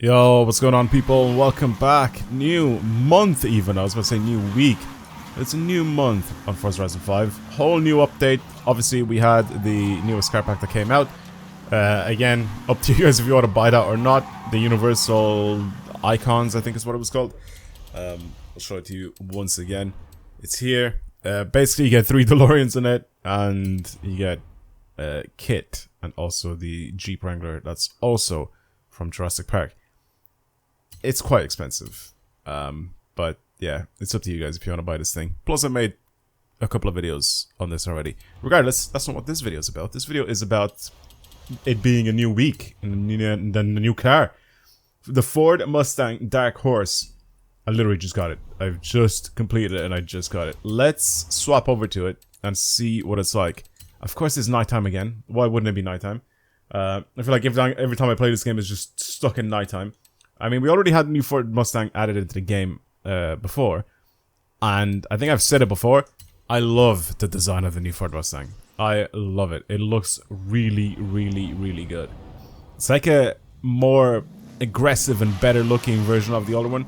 Yo, what's going on, people? Welcome back. New month even. I was going to say new week. It's a new month on Forza Horizon 5. Whole new update. Obviously, we had the newest car pack that came out. Again, up to you guys if you want to buy that or not. The Universal Icons, I think is what it was called. I'll show it to you once again. It's here. Basically, you get 3 DeLoreans in it, and you get Kit, and also the Jeep Wrangler that's also from Jurassic Park. It's quite expensive, but yeah, it's up to you guys if you want to buy this thing. Plus, I made a couple of videos on this already. Regardless, that's not what this video is about. This video is about it being a new week and the new car. The Ford Mustang Dark Horse. I literally just got it. I've just completed it and I just got it. Let's swap over to it and see what it's like. Of course, it's nighttime again. Why wouldn't it be nighttime? I feel like every time I play this game, it's just stuck in nighttime. I mean, we already had the new Ford Mustang added into the game before, and I think I've said it before, I love the design of the new Ford Mustang. I love it. It looks really, really, really good. It's like a more aggressive and better looking version of the older one.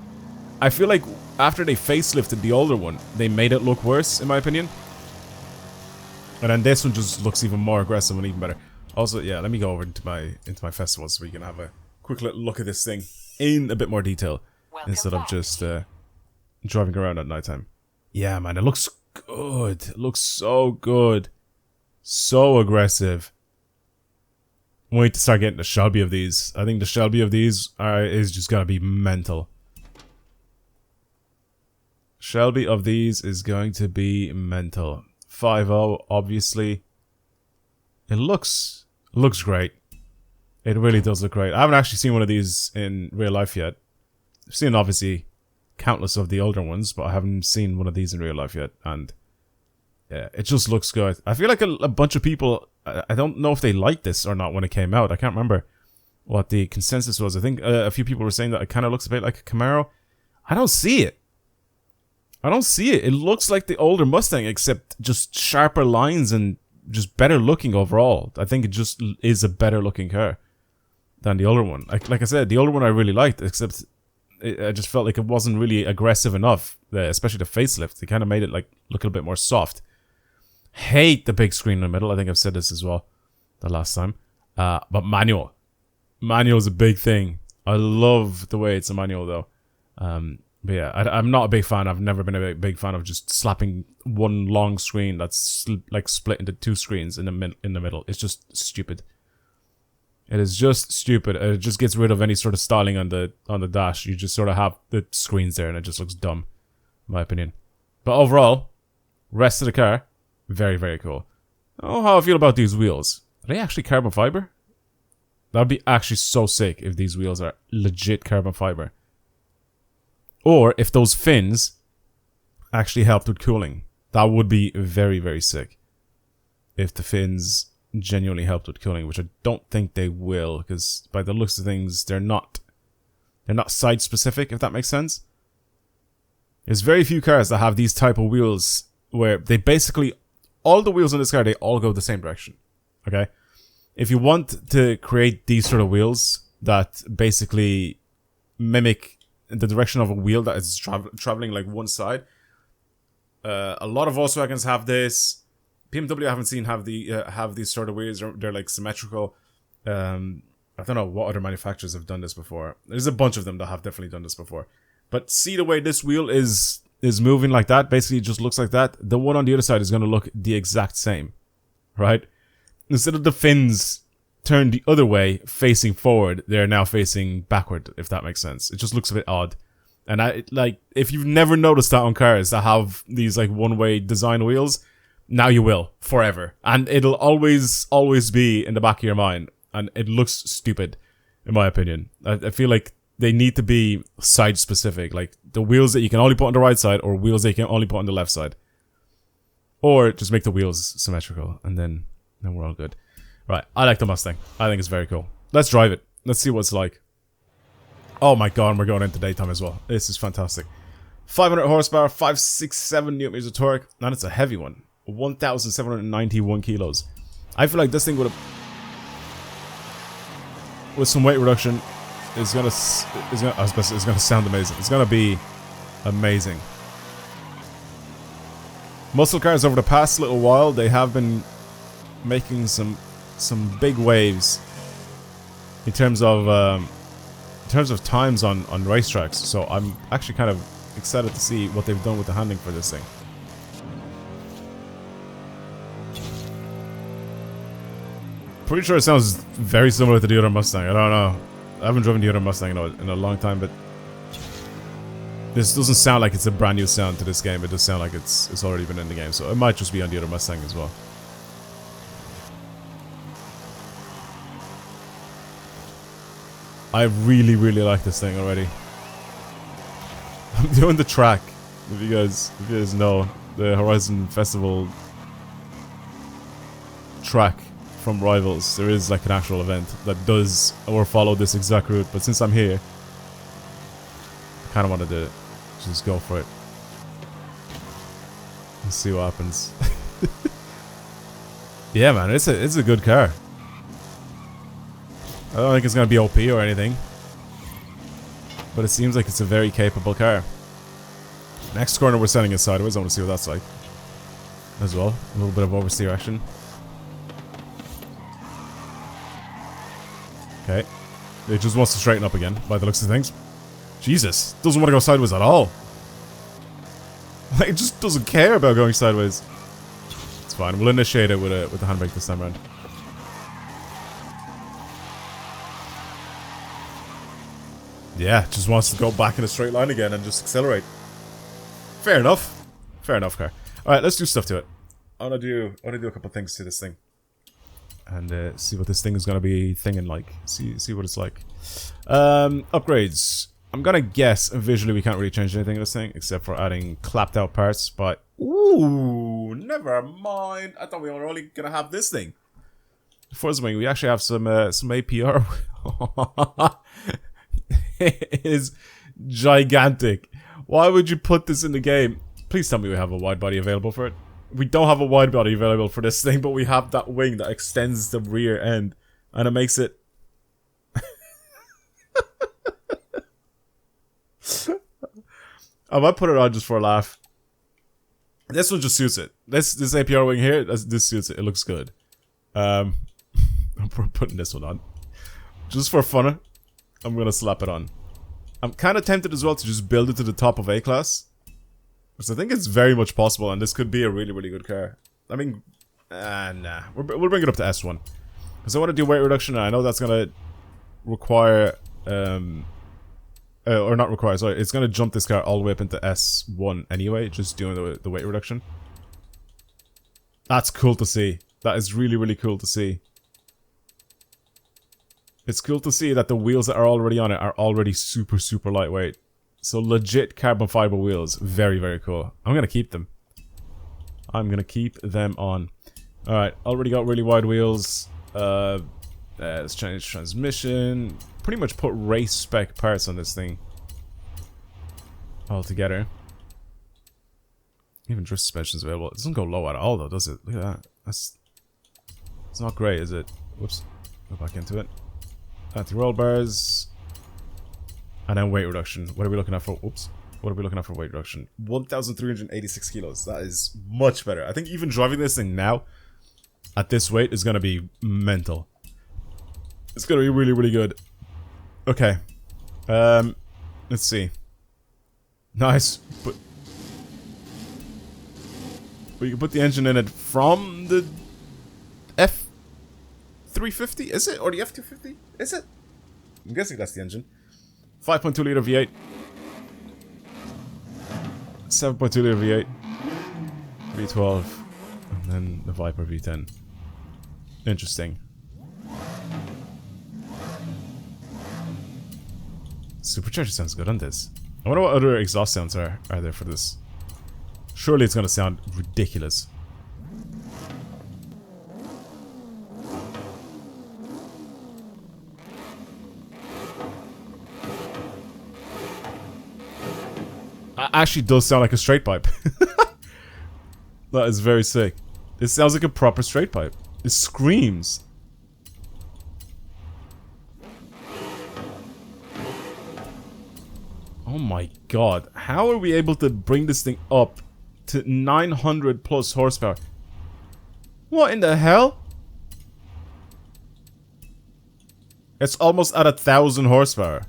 I feel like after they facelifted the older one, they made it look worse, in my opinion. And then this one just looks even more aggressive and even better. Also, yeah, let me go over into my festival so we can have a quick little look at this thing in a bit more detail instead of just driving around at nighttime. Yeah, man, it looks good. It looks so good. So aggressive. Wait to start getting the Shelby of these. I think the Shelby of these is just gonna be mental. Shelby of these is going to be mental. 5.0, obviously. It looks great. It really does look great. I haven't actually seen one of these in real life yet. I've seen, obviously, countless of the older ones, but I haven't seen one of these in real life yet. And yeah, it just looks good. I feel like a bunch of people, I don't know if they liked this or not when it came out. I can't remember what the consensus was. I think a few people were saying that it kind of looks a bit like a Camaro. I don't see it. I don't see it. It looks like the older Mustang, except just sharper lines and just better looking overall. I think it just is a better looking car than the older one. Like I said, the older one I really liked, except I just felt like it wasn't really aggressive enough, especially the facelift. They kind of made it like look a little bit more soft. Hate the big screen in the middle. I think I've said this as well the last time. But manual. Manual is a big thing. I love the way it's a manual though. But yeah, I'm not a big fan. I've never been a big fan of just slapping one long screen that's like split into 2 screens in the middle. It's just stupid. It is just stupid. It just gets rid of any sort of styling on the dash. You just sort of have the screens there, and it just looks dumb, in my opinion. But overall, rest of the car, very, very cool. I don't know how I feel about these wheels. Are they actually carbon fiber? That'd be actually so sick if these wheels are legit carbon fiber. Or if those fins actually helped with cooling. That would be very, very sick. If the fins genuinely helped with cooling, which I don't think they will, because by the looks of things, they're not side specific, if that makes sense. There's very few cars that have these type of wheels where they basically, all the wheels on this car, they all go the same direction. Okay? If you want to create these sort of wheels that basically mimic the direction of a wheel that is traveling like one side. A lot of Volkswagens have this. BMW I haven't seen have these sort of wheels. They're like symmetrical. I don't know what other manufacturers have done this before. There's a bunch of them that have definitely done this before. But see the way this wheel is moving like that. Basically, it just looks like that. The one on the other side is going to look the exact same, right? Instead of the fins turned the other way, facing forward, they're now facing backward, if that makes sense. It just looks a bit odd. And if you've never noticed that on cars that have these like one-way design wheels, now you will, forever. And it'll always be in the back of your mind. And it looks stupid, in my opinion. I feel like they need to be side-specific. Like, the wheels that you can only put on the right side, or wheels that you can only put on the left side. Or just make the wheels symmetrical, and then we're all good. Right, I like the Mustang. I think it's very cool. Let's drive it. Let's see what it's like. Oh my god, we're going into daytime as well. This is fantastic. 500 horsepower, 567 newton meters of torque, and it's a heavy one. 1,791 kilos. I feel like this thing with some weight reduction is gonna I was gonna say, it's gonna sound amazing. It's gonna be amazing. Muscle cars over the past little while, they have been making some big waves in terms of times on racetracks. So I'm actually kind of excited to see what they've done with the handling for this thing. Pretty sure it sounds very similar to the other Mustang. I don't know. I haven't driven the other Mustang in a long time, but this doesn't sound like it's a brand new sound to this game. It does sound like it's already been in the game, so it might just be on the other Mustang as well. I really, really like this thing already. I'm doing the track. If you guys know, the Horizon Festival track from Rivals, there is like an actual event that does or follow this exact route. But since I'm here, I kind of wanted to just go for it. Let's see what happens. Yeah, man, it's a good car. I don't think it's gonna be OP or anything, but it seems like it's a very capable car. Next corner we're sending it sideways. I want to see what that's like as well. A little bit of oversteer action. Okay, it just wants to straighten up again by the looks of things. Jesus, doesn't want to go sideways at all. Like, it just doesn't care about going sideways. It's fine. We'll initiate it with the handbrake this time around. Yeah, just wants to go back in a straight line again and just accelerate. Fair enough. Fair enough, car. Alright, let's do stuff to it. I wanna do a couple things to this thing. And see what this thing is gonna be thinging like. See what it's like. Upgrades. I'm gonna guess visually we can't really change anything in this thing except for adding clapped out parts, but ooh, never mind. I thought we were only gonna have this thing. Forza Wing, we actually have some APR. It is gigantic. Why would you put this in the game? Please tell me we have a wide body available for it. We don't have a wide body available for this thing, but we have that wing that extends the rear end, and it makes it. I might put it on just for a laugh. This one just suits it. This APR wing here, this suits it. It looks good. I'm putting this one on just for fun. I'm gonna slap it on. I'm kind of tempted as well to just build it to the top of A-Class, because I think it's very much possible, and this could be a really, really good car. I mean, nah. We'll bring it up to S1. Because I want to do weight reduction, and I know that's gonna require, or not require, sorry, it's gonna jump this car all the way up into S1 anyway, just doing the weight reduction. That's cool to see. That is really, really cool to see. It's cool to see that the wheels that are already on it are already super, super lightweight. So legit carbon fiber wheels. Very, very cool. I'm going to keep them. I'm going to keep them on. Alright, already got really wide wheels. Let's change transmission. Pretty much put race spec parts on this thing all together. Even drift suspension is available. It doesn't go low at all though, does it? Look at that. It's not great, is it? Whoops. Go back into it. Anti-roll bars. And then weight reduction. What are we looking at for? Oops. What are we looking at for weight reduction? 1,386 kilos. That is much better. I think even driving this thing now at this weight is going to be mental. It's going to be really, really good. Okay. Let's see. Nice. But you can put the engine in it from the F350, is it? Or the F250? Is it? I'm guessing that's the engine. 5.2 liter V8. 7.2 liter V8. V12. And then the Viper V10. Interesting. Supercharger sounds good on this. I wonder what other exhaust sounds are there for this. Surely it's gonna sound ridiculous. Actually does sound like a straight pipe. That is very sick. It sounds like a proper straight pipe. It screams. Oh my god. How are we able to bring this thing up to 900 plus horsepower? What in the hell? It's almost at 1,000 horsepower.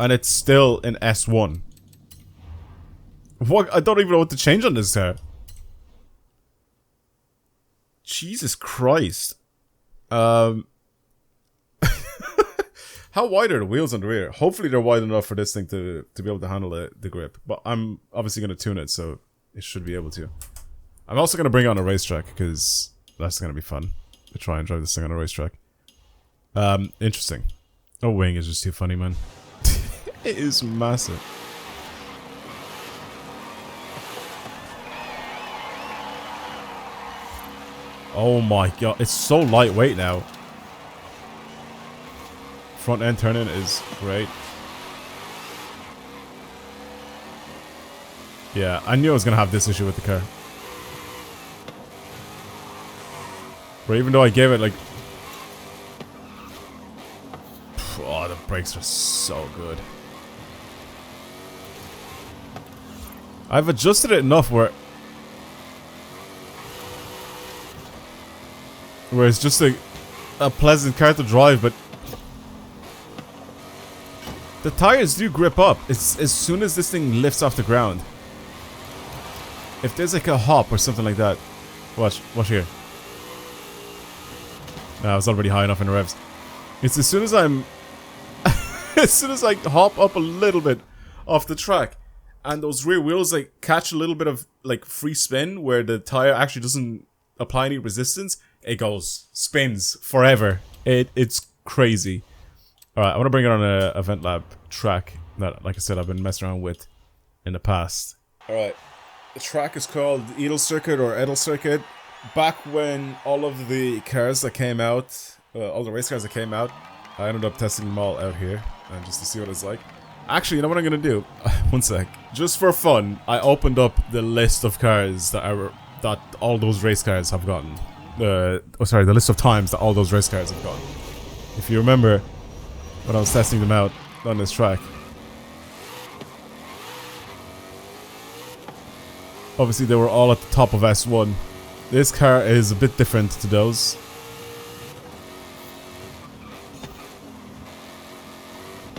And it's still in S1. What? I don't even know what to change on this car. Jesus Christ. How wide are the wheels on the rear? Hopefully they're wide enough for this thing to be able to handle the grip. But I'm obviously going to tune it, so it should be able to. I'm also going to bring on a racetrack, because that's going to be fun. To try and drive this thing on a racetrack. Interesting. Oh, wing is just too funny, man. It is massive. Oh my god, it's so lightweight now. Front end turn-in is great. Yeah, I knew I was gonna have this issue with the car. But even though I gave it like... Oh, the brakes are so good. I've adjusted it enough where it's just a pleasant car to drive, but the tires do grip up as soon as this thing lifts off the ground. If there's like a hop or something like that, watch here. No, it's already high enough in the revs. It's as soon as I'm, as soon as I hop up a little bit off the track, and those rear wheels like catch a little bit of like free spin where the tire actually doesn't apply any resistance, it goes, spins forever. It's crazy. Alright, I want to bring it on a Event Lab track that, like I said, I've been messing around with in the past. Alright, the track is called Edel Circuit or Edel Circuit. Back when all of the cars that came out, all the race cars that came out, I ended up testing them all out here, and just to see what it's like. Actually, you know what I'm gonna do? One sec. Just for fun, I opened up the list of cars that all those race cars have gotten. The list of times that all those race cars have gotten. If you remember, when I was testing them out on this track. Obviously, they were all at the top of S1. This car is a bit different to those.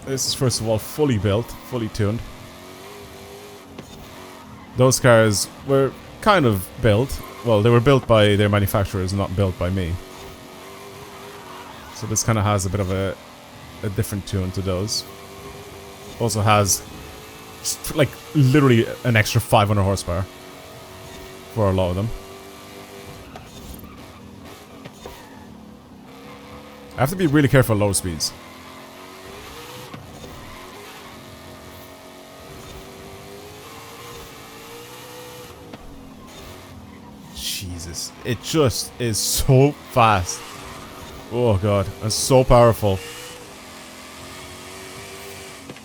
This is first of all fully built, fully tuned. Those cars were kind of built. Well, they were built by their manufacturers, not built by me. So this kind of has a bit of a different tune to those. Also has, like, literally an extra 500 horsepower for a lot of them. I have to be really careful at low speeds. Jesus, it just is so fast. Oh god, and so powerful.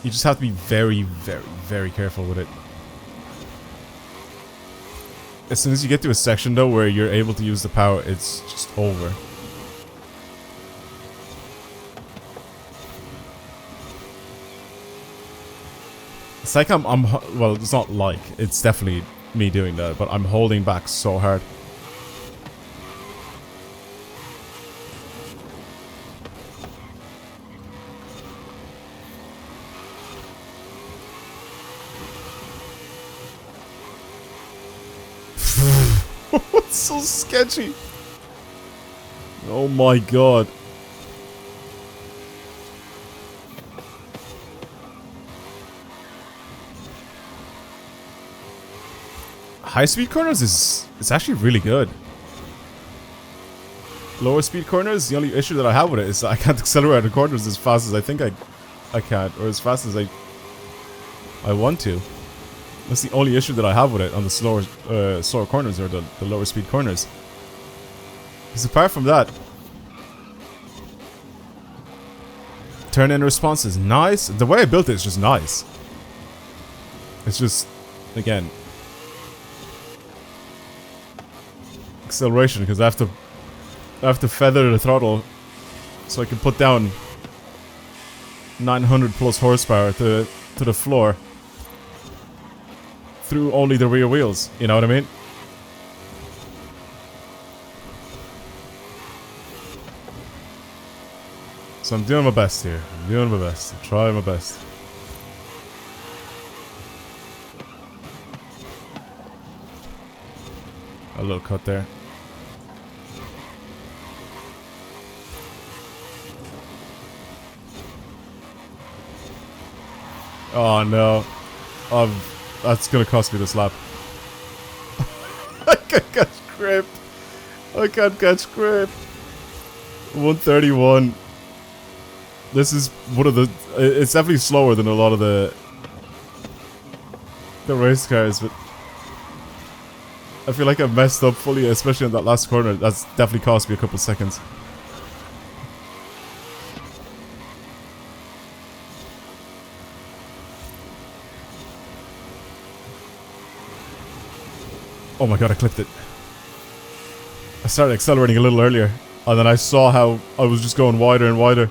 You just have to be very, very, very careful with it. As soon as you get to a section though where you're able to use the power, it's just over. It's like well, it's not like, it's definitely me doing that, but I'm holding back so hard. It's so sketchy. Oh my god. High speed corners it's actually really good. Lower speed corners, the only issue that I have with it is that I can't accelerate the corners as fast as I think I can, or as fast as I want to. That's the only issue that I have with it on the slower corners, or the lower speed corners. Because apart from that, turn-in response is nice. The way I built it is just nice. It's just, again, acceleration, because I have to feather the throttle so I can put down 900 plus horsepower to to the floor through only the rear wheels. You know what I mean? So I'm doing my best here. I'm doing my best. I'm trying my best. A little cut there. Oh no. That's gonna cost me this lap. I can't catch grip. I can't catch grip. 131. This is one of the... It's definitely slower than a lot of the race cars, but I feel like I've messed up fully, especially on that last corner. That's definitely cost me a couple seconds. Oh my god, I clipped it. I started accelerating a little earlier, and then I saw how I was just going wider and wider.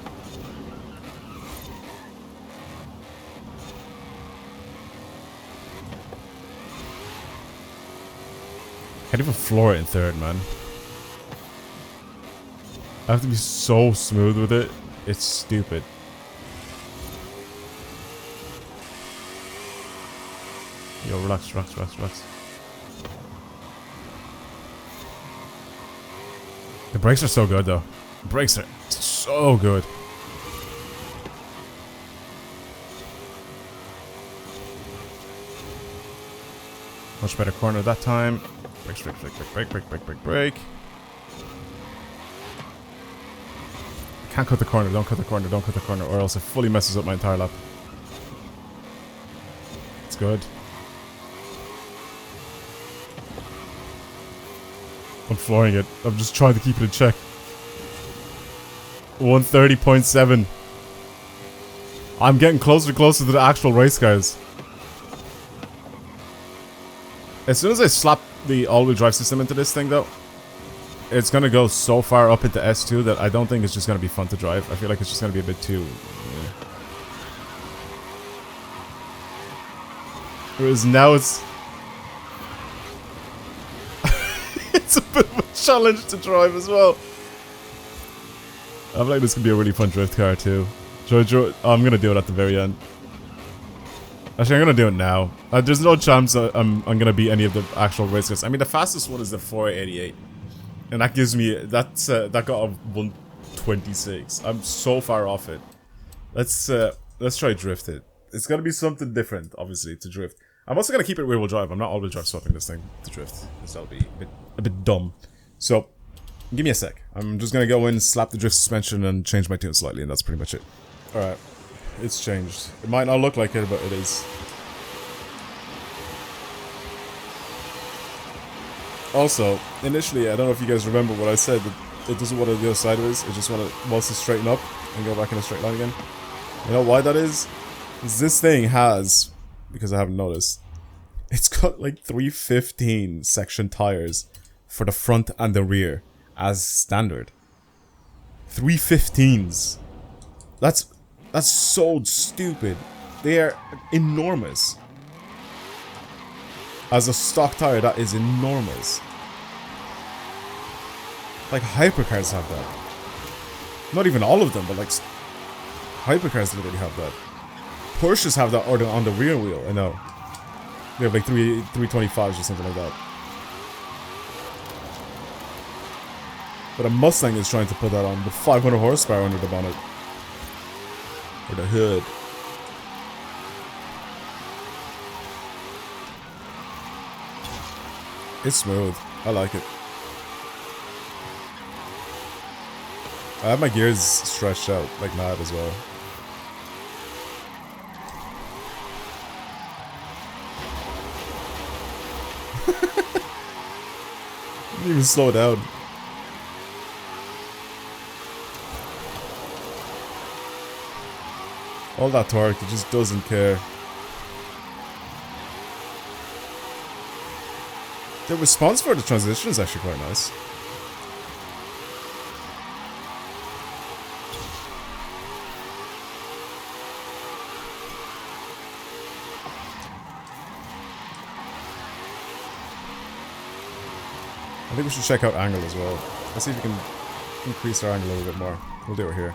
Can't even floor it in third, man. I have to be so smooth with it. It's stupid. Yo, relax, relax, relax, relax. The brakes are so good, though. The brakes are so good. Much better corner that time. Brake, brake, brake, brake, brake, brake, brake, brake. Can't cut the corner, don't cut the corner, don't cut the corner, or else it fully messes up my entire lap. It's good. I'm flooring it. I'm just trying to keep it in check. 130.7. I'm getting closer and closer to the actual race cars. As soon as I slap the all-wheel drive system into this thing, though, it's gonna go so far up into S2 that I don't think it's just gonna be fun to drive. I feel like it's just gonna be a bit too... Yeah. Whereas now it's... it's a bit of a challenge to drive as well. I feel like this could be a really fun drift car too. Oh, I'm gonna do it at the very end. Actually, I'm gonna do it now. There's no chance I'm gonna beat any of the actual race cars. I mean, the fastest one is the 488, and that gives me that got a 126. I'm so far off it. Let's try drift it. It's gonna be something different, obviously, to drift. I'm also gonna keep it rear-wheel drive. I'm not all-wheel drive swapping this thing to drift, because that'll be a bit dumb. So, give me a sec. I'm just gonna go in, slap the drift suspension, and change my tune slightly, and that's pretty much it. All right. It's changed. It might not look like it, but it is. Also, initially, I don't know if you guys remember what I said, that it doesn't want to go sideways, it just wants to straighten up and go back in a straight line again. You know why that is? Because this thing has, because I haven't noticed, it's got like 315 section tires for the front and the rear as standard. 315s. That's so stupid. They are enormous. As a stock tire, that is enormous. Like, hypercars have that. Not even all of them, but like... hypercars literally have that. Porsches have that on the rear wheel, I know. They have like 325s or something like that. But a Mustang is trying to put that on with 500 horsepower under the bonnet. Or the hood. It's smooth. I like it. I have my gears stretched out like mad as well. Didn't even slow down. All that torque, it just doesn't care. The response for the transition is actually quite nice. I think we should check out angle as well. Let's see if we can increase our angle a little bit more. We'll do it here.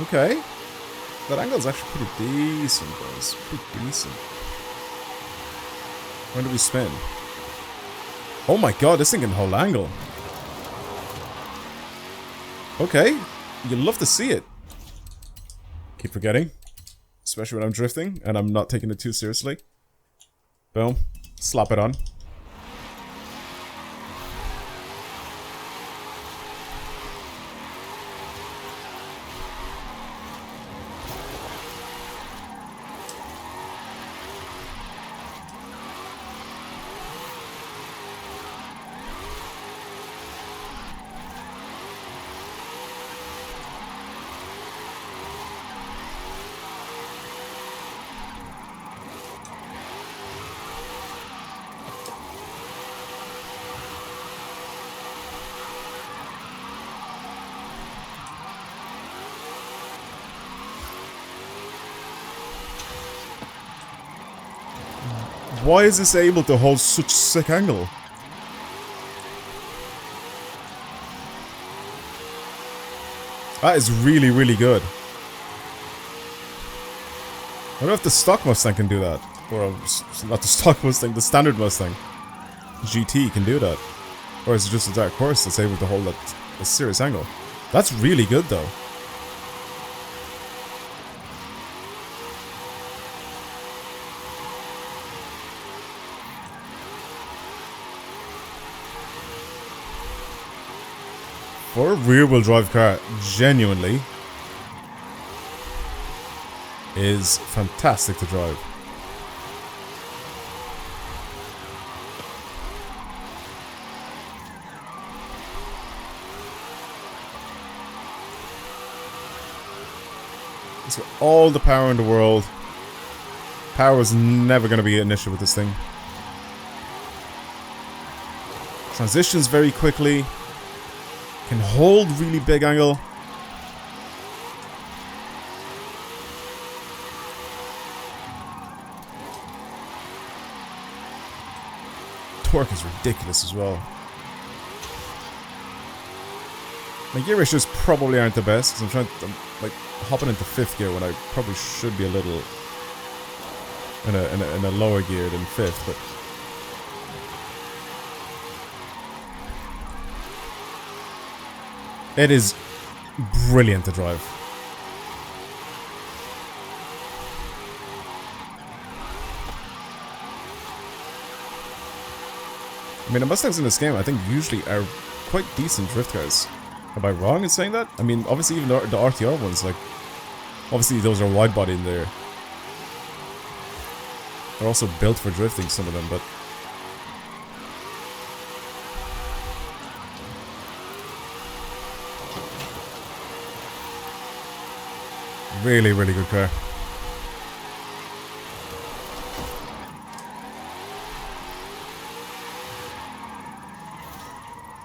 Okay. That angle is actually pretty decent, guys. Pretty decent. When do we spin? Oh my god, this thing can hold angle. Okay. You'd love to see it. Keep forgetting. Especially when I'm drifting and I'm not taking it too seriously. Boom. Slap it on. Why is this able to hold such sick angle? That is really, really good. I don't know if the stock Mustang can do that. Or, not the stock Mustang, the standard Mustang GT can do that. Or is it just a Dark Horse that's able to hold that a serious angle? That's really good though. For a rear-wheel drive car, genuinely, is fantastic to drive. It's got all the power in the world. Power is never going to be an issue with this thing. Transitions very quickly. Can hold really big angle. Torque is ridiculous as well. My gear ratios probably aren't the best because I'm like hopping into 5th gear when I probably should be a little in a lower gear than 5th, but it is brilliant to drive. I mean, the Mustangs in this game, I think, usually are quite decent drift cars. Am I wrong in saying that? I mean, obviously, even the RTR ones, like, obviously, those are wide body in there. They're also built for drifting, some of them, but really, really good car.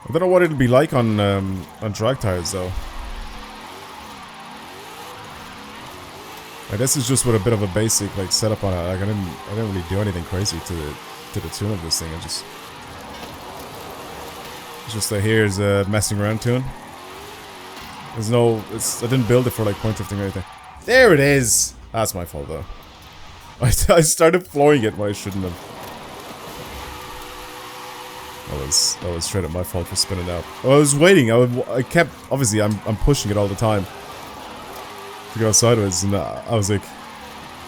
I don't know what it'll be like on drag tires though. This is just with a bit of a basic like setup on it. Like I didn't really do anything crazy to the tune of this thing. It's just that here's a messing around tune. There's no, I didn't build it for like point drifting or anything. There it is! That's my fault though. I started flooring it when I shouldn't have. That was straight up my fault for spinning out. I was waiting, I kept, obviously I'm pushing it all the time to go sideways, and I was like,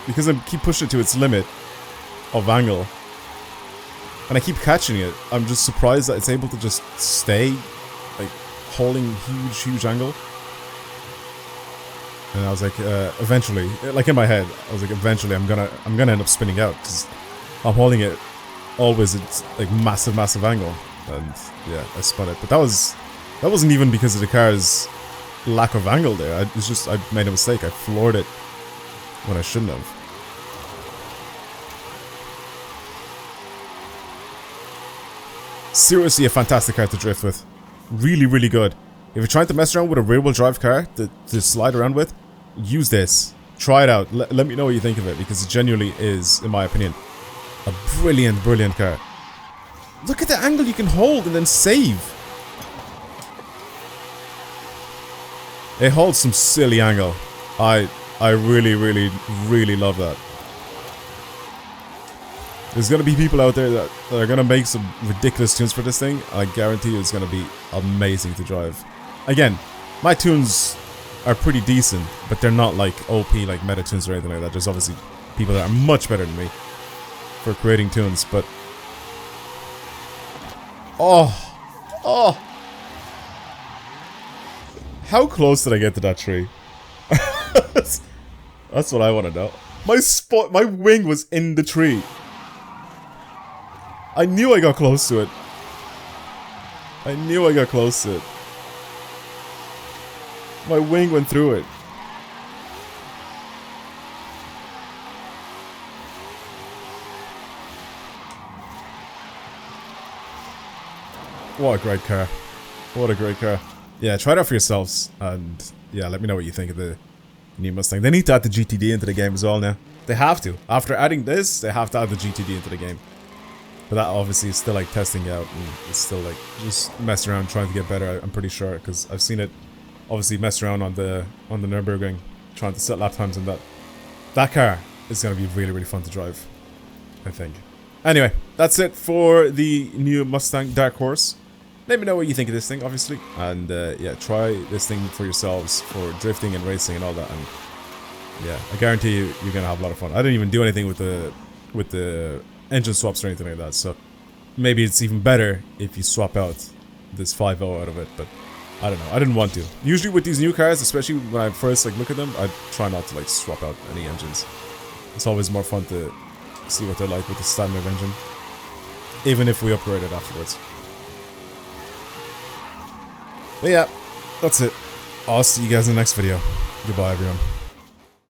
because I keep pushing it to its limit of angle, and I keep catching it, I'm just surprised that it's able to just stay, like, holding huge angle. And I was like, eventually, like in my head, I was like, eventually I'm gonna end up spinning out because I'm holding it always at like massive angle, and yeah, I spun it. But that wasn't even because of the car's lack of angle there. It's just I made a mistake. I floored it when I shouldn't have. Seriously, a fantastic car to drift with. Really, really good. If you're trying to mess around with a rear-wheel drive car to slide around with, use this. Try it out. Let me know what you think of it, because it genuinely is, in my opinion, a brilliant, brilliant car. Look at the angle you can hold and then save. It holds some silly angle. I really, really, really love that. There's gonna be people out there that are gonna make some ridiculous tunes for this thing. I guarantee you it's gonna be amazing to drive. Again, my tunes are pretty decent, but they're not like OP, like meta tunes or anything like that. There's obviously people that are much better than me for creating tunes, but... Oh! How close did I get to that tree? That's what I want to know. My wing was in the tree. I knew I got close to it. I knew I got close to it. My wing went through it. What a great car. What a great car. Yeah, try it out for yourselves. And yeah, let me know what you think of the new Mustang. They need to add the GTD into the game as well now. They have to. After adding this, they have to add the GTD into the game. But that obviously is still like testing out, and it's still like just messing around trying to get better, I'm pretty sure, because I've seen it obviously mess around on the Nürburgring, trying to set lap times, and that car is going to be really, really fun to drive, I think. Anyway, that's it for the new Mustang Dark Horse. Let me know what you think of this thing, obviously, and yeah, try this thing for yourselves for drifting and racing and all that, and yeah, I guarantee you, you're going to have a lot of fun. I didn't even do anything with the engine swaps or anything like that, so maybe it's even better if you swap out this 5.0 out of it, but I don't know, I didn't want to. Usually with these new cars, especially when I first like look at them, I try not to like swap out any engines. It's always more fun to see what they're like with the standard engine, even if we upgrade it afterwards. But yeah, that's it. I'll see you guys in the next video. Goodbye, everyone.